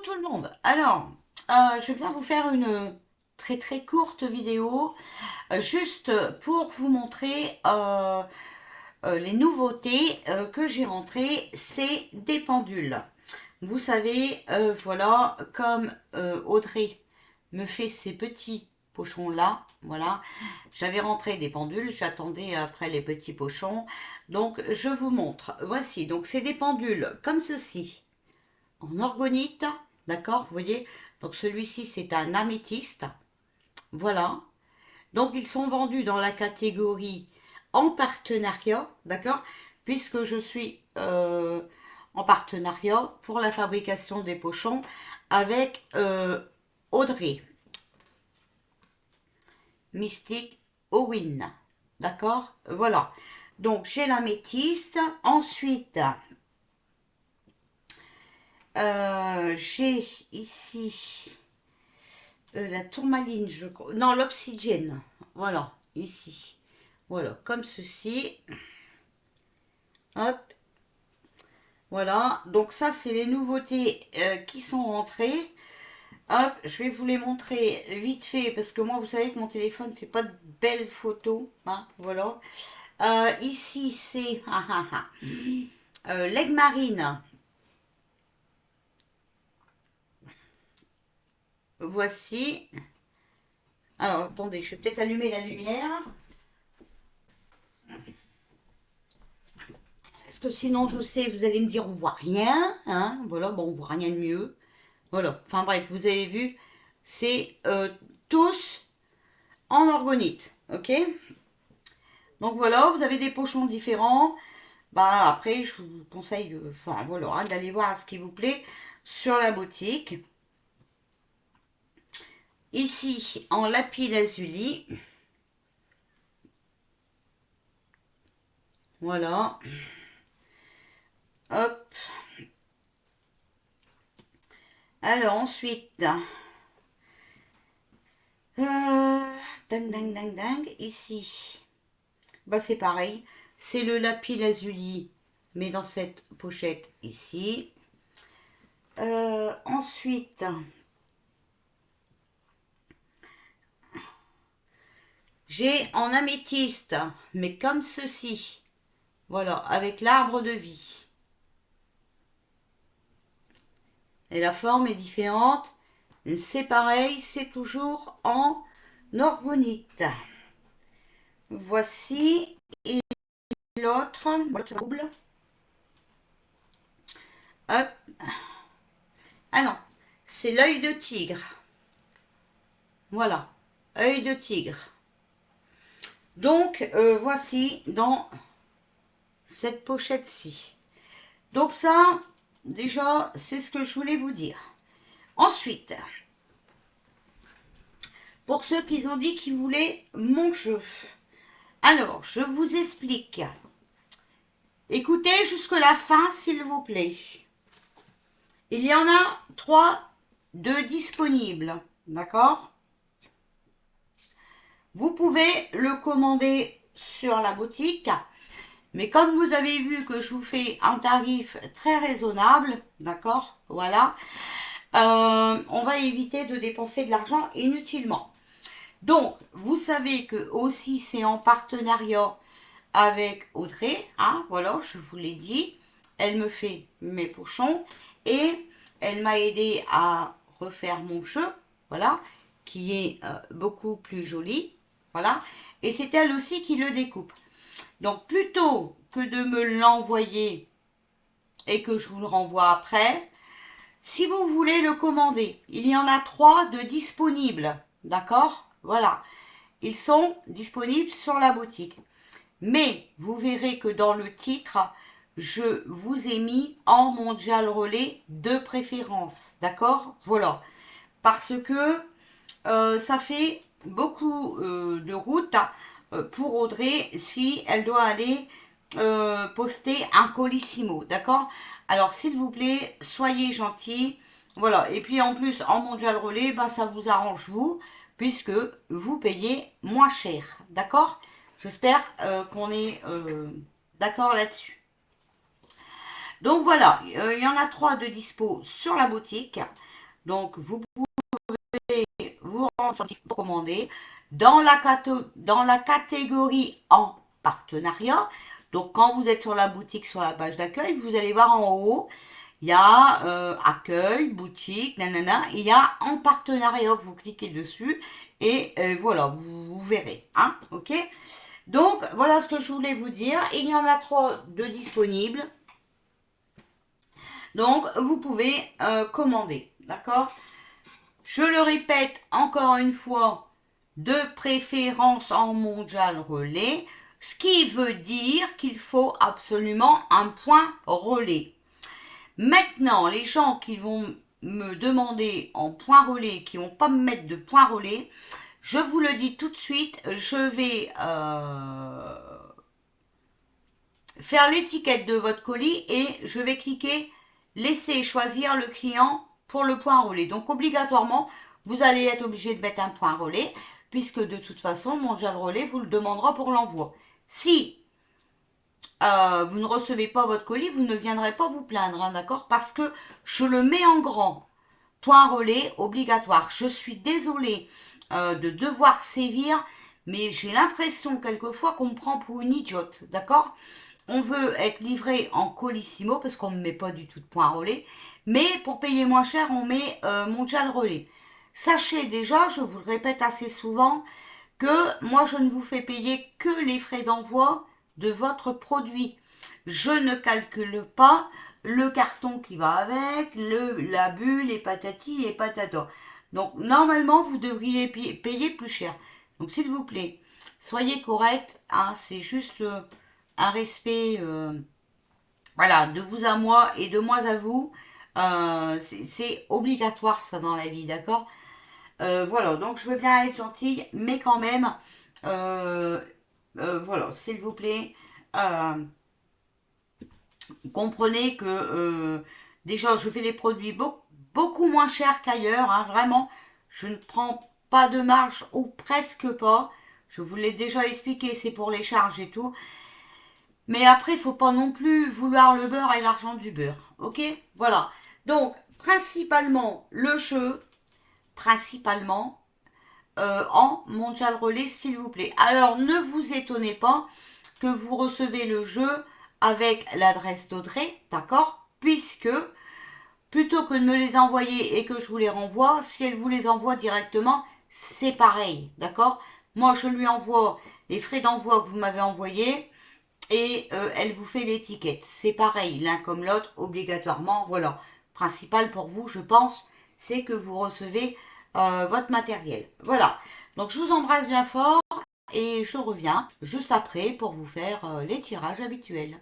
tout le monde. Alors, je viens vous faire une très courte vidéo, juste pour vous montrer les nouveautés que j'ai rentrées. C'est des pendules. Vous savez, voilà, comme Audrey me fait ces petits pochons là, voilà, j'avais rentré des pendules, j'attendais après les petits pochons. Donc, je vous montre. Voici, donc c'est des pendules comme ceci en orgonite, d'accord, vous voyez, donc celui-ci c'est un améthyste, voilà, donc ils sont vendus dans la catégorie en partenariat, d'accord, puisque je suis en partenariat pour la fabrication des pochons avec Audrey, Mystic Owin, d'accord, voilà, donc j'ai l'améthyste, ensuite j'ai ici la tourmaline, je crois. Non, l'obsidienne. Voilà, ici. Voilà, comme ceci. Hop, voilà. Donc ça, c'est les nouveautés qui sont rentrées. Hop, je vais vous les montrer vite fait parce que moi, vous savez que mon téléphone ne fait pas de belles photos. Hein, voilà. Ici, c'est l'aigle marine. Voici. Alors, attendez, je vais peut-être allumer la lumière. Parce que sinon, je sais, vous allez me dire, on voit rien. Hein, voilà, bon, on voit rien de mieux. Voilà, enfin bref, vous avez vu, c'est tous en orgonite. Ok. Donc voilà, vous avez des pochons différents. Bah après, je vous conseille, enfin voilà, hein, d'aller voir ce qui vous plaît sur la boutique. Ici, en lapis lazuli. Voilà. Hop. Alors ensuite, ding ding ding ding, ici, bah c'est pareil, c'est le lapis lazuli, mais dans cette pochette ici. Ensuite, j'ai en améthyste, mais comme ceci, voilà, avec l'arbre de vie. Et la forme est différente, c'est pareil, c'est toujours en orgonite. Voici, et l'autre, double. Hop. Ah non, c'est l'œil de tigre. Voilà, œil de tigre. Donc, voici dans cette pochette-ci. Donc ça, déjà, c'est ce que je voulais vous dire. Ensuite, pour ceux qui ont dit qu'ils voulaient mon jeu. Alors, je vous explique. Écoutez jusque la fin, s'il vous plaît. Il y en a 3 de disponibles. D'accord? Vous pouvez le commander sur la boutique. Mais comme vous avez vu que je vous fais un tarif très raisonnable, d'accord, voilà, on va éviter de dépenser de l'argent inutilement. Donc, vous savez que aussi c'est en partenariat avec Audrey, hein, voilà, je vous l'ai dit, elle me fait mes pochons et elle m'a aidé à refaire mon jeu, voilà, qui est beaucoup plus joli, voilà, et c'est elle aussi qui le découpe. Donc plutôt que de me l'envoyer et que je vous le renvoie après, si vous voulez le commander, il y en a 3 de disponibles. D'accord? Voilà. Ils sont disponibles sur la boutique. Mais vous verrez que dans le titre, je vous ai mis en mondial relais de préférence. D'accord? Voilà. Parce que ça fait beaucoup de route pour Audrey si elle doit aller poster un colissimo, d'accord? Alors s'il vous plaît, soyez gentils, voilà. Et puis en plus en mondial relais, ben, ça vous arrange vous, puisque vous payez moins cher, d'accord? J'espère qu'on est d'accord là-dessus. Donc voilà, il y en a 3 de dispo sur la boutique. Donc, vous pouvez vous rendre sur le site pour commander dans la catégorie en partenariat. Donc, quand vous êtes sur la boutique, sur la page d'accueil, vous allez voir en haut, il y a accueil, boutique, nanana, il y a en partenariat, vous cliquez dessus et voilà, vous verrez, hein, ok? Donc, voilà ce que je voulais vous dire. Il y en a 3 de disponibles. Donc, vous pouvez commander, d'accord? Je le répète encore une fois, de préférence en mondial relais, ce qui veut dire qu'il faut absolument un point relais. Maintenant, les gens qui vont me demander en point relais, qui ne vont pas me mettre de point relais, je vous le dis tout de suite, je vais faire l'étiquette de votre colis et je vais cliquer laisser choisir le client pour le point relais. Donc obligatoirement, vous allez être obligé de mettre un point relais puisque de toute façon, Mondial Relais vous le demandera pour l'envoi. Si vous ne recevez pas votre colis, vous ne viendrez pas vous plaindre, hein, d'accord? Parce que je le mets en grand. Point relais obligatoire. Je suis désolée de devoir sévir, mais j'ai l'impression quelquefois qu'on me prend pour une idiote, d'accord? On veut être livré en colissimo parce qu'on ne met pas du tout de point relais. Mais pour payer moins cher, on met Mondial Relais. Sachez déjà, je vous le répète assez souvent, que moi je ne vous fais payer que les frais d'envoi de votre produit. Je ne calcule pas le carton qui va avec, la bulle, les patatis et patata. Donc normalement vous devriez payer plus cher. Donc s'il vous plaît, soyez correct, hein, c'est juste un respect voilà, de vous à moi et de moi à vous. C'est obligatoire ça dans la vie, d'accord? Voilà, donc je veux bien être gentille, mais quand même, euh, voilà, s'il vous plaît, euh, comprenez que déjà je fais les produits beaucoup moins chers qu'ailleurs, hein, vraiment, je ne prends pas de marge ou presque pas. Je vous l'ai déjà expliqué, c'est pour les charges et tout. Mais après, il faut pas non plus vouloir le beurre et l'argent du beurre. Ok? Voilà. Donc, principalement le jeu, principalement en Mondial Relais, s'il vous plaît. Alors, ne vous étonnez pas que vous recevez le jeu avec l'adresse d'Audrey, d'accord? Puisque, plutôt que de me les envoyer et que je vous les renvoie, si elle vous les envoie directement, c'est pareil, d'accord? Moi, je lui envoie les frais d'envoi que vous m'avez envoyés et elle vous fait l'étiquette. C'est pareil, l'un comme l'autre, obligatoirement. Voilà. Principal pour vous, je pense, c'est que vous recevez votre matériel. Voilà. Donc je vous embrasse bien fort et je reviens juste après pour vous faire les tirages habituels.